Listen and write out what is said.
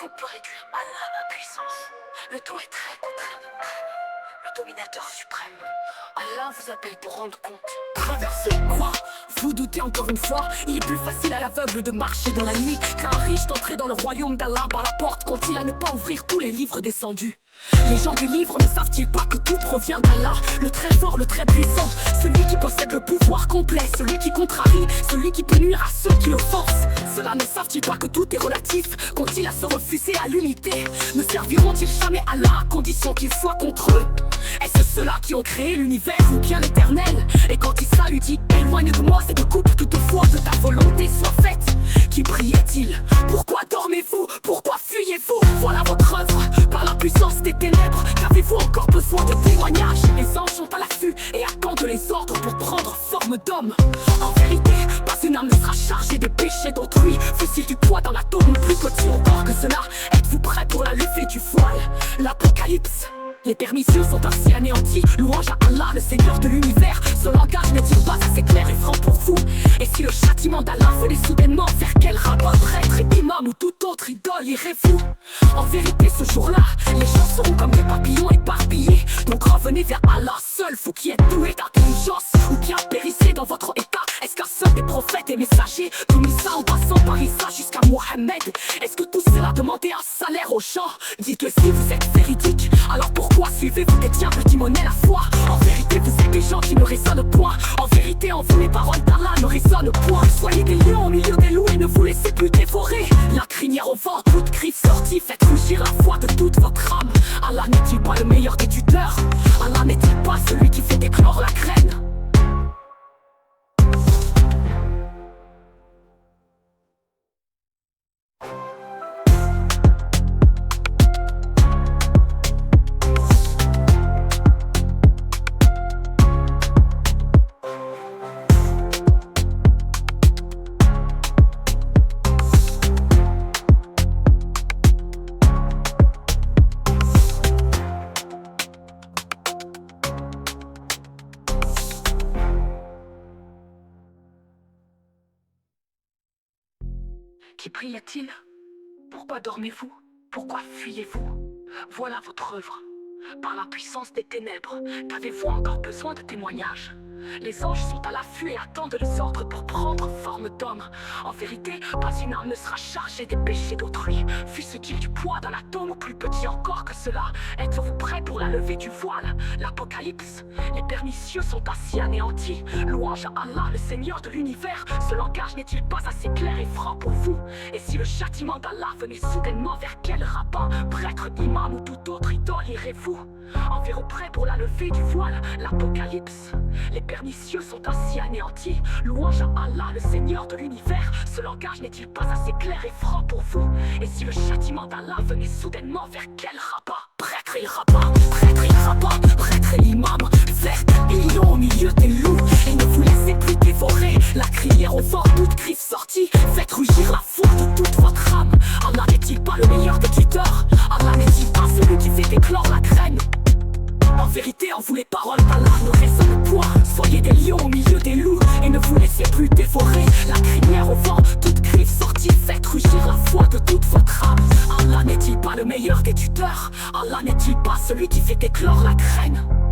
qu'on peut réduire Allah la puissance. Le tout est très contraint. Le dominateur suprême. Allah vous appelle pour rendre compte. Traversez quoi? Vous doutez encore une fois? Il est plus facile à l'aveugle de marcher dans la nuit qu'un riche d'entrer dans le royaume d'Allah par la porte quand-il à ne pas ouvrir tous les livres descendus. Les gens du livre ne savent-ils pas que tout provient d'Allah, le très fort, le très puissant, celui qui possède le pouvoir complet, celui qui contrarie, celui qui peut nuire à ceux qui l'offensent. Cela ne savent-ils pas que tout est relatif, qu'ont-ils à se refuser à l'unité? Ne serviront-ils jamais Allah à condition qu'ils soient contre eux? Est-ce ceux-là qui ont créé l'univers ou bien l'éternel? Et quand il salue dit éloigne de moi cette coupe, toutefois que ta volonté soit faite. Qui priait-il? Pourquoi dormez-vous? Pourquoi fuyez-vous? Voilà votre œuvre, par la puissance des ténèbres. Qu'avez-vous encore besoin de témoignages? Les anges sont à l'affût et attendent les ordres pour prendre forme d'homme. En vérité, pas une âme ne sera chargée des péchés d'autrui, fût-il du poids dans la tombe, plus petit encore que cela. Êtes-vous prêts pour la levée du voile? L'Apocalypse. Les permissieux sont ainsi anéantis. Louange à Allah, le Seigneur de l'univers. Ce langage n'est-il pas assez clair et franc pour vous? Et si le châtiment d'Allah venait soudainement, vers quel rabbin, prêtre, imam ou toute autre idole irez-vous? En vérité, ce jour-là, les gens seront comme des papillons éparpillés. Donc revenez vers Allah seul, vous qui êtes doués d'intelligence, ou bien périssez dans votre état. Est-ce qu'un seul des prophètes et messagers, tout mis ça en passant par Isa jusqu'à Mohammed? Est-ce que tout cela demandait un salaire aux gens? Dites-le si vous êtes véridique. Alors pourquoi suivez-vous des diables qui monnaient la foi? En vérité, vous êtes des gens qui ne raisonnent point. En vérité, en vous, les paroles d'Allah ne résonnent point. Soyez des lions au milieu des loups et ne vous laissez plus dévorer. La crinière au vent, toute griffe sortie, faites rougir la foi de toute votre âme. Allah n'est-il pas le meilleur des tuteurs? Allah n'est-il pas celui qui fait éclore la graine? Qui priait-il? Pourquoi dormez-vous? Pourquoi fuyez-vous? Voilà votre œuvre. Par la puissance des ténèbres, qu'avez-vous encore besoin de témoignages? Les anges sont à l'affût et attendent les ordres pour prendre forme d'homme. En vérité, pas une âme ne sera chargée des péchés d'autrui, fût-ce-qu'il du poids d'un atome ou plus petit encore que cela. Êtes-vous prêts pour la levée du voile? L'Apocalypse. Les pernicieux sont ainsi anéantis. Louange à Allah, le Seigneur de l'univers. Ce langage n'est-il pas assez clair et franc pour vous? Et si le châtiment d'Allah venait soudainement, vers quel rabbin, prêtre, imam ou tout autre idole irez-vous? Environ prêts pour la levée du voile? L'Apocalypse. Les pernicieux sont ainsi anéantis. Louange à Allah, le Seigneur de l'univers. Ce langage n'est-il pas assez clair et franc pour vous? Et si le châtiment d'Allah venait soudainement, vers quel rabbin, prêtre et rabbin, prêtre et rabbin, prêtre et imam? Faites des lions au milieu des loups et ne vous laissez plus dévorer. La crinière au vent, toute griffe sortie, faites rugir la foi de toute votre âme. Allah n'est-il pas le meilleur des tuteurs? Allah n'est-il pas celui qui fait éclore la graine? En vérité, en vous, les paroles d'Allah ne résonnent point. Soyez des lions au milieu des loups et ne vous laissez plus dévorer. La crinière au vent, toute griffe sortie, faites rugir la foi de toute votre âme. Allah n'est-il pas le meilleur des tuteurs? Allah n'est-il pas celui qui fait éclore la graine?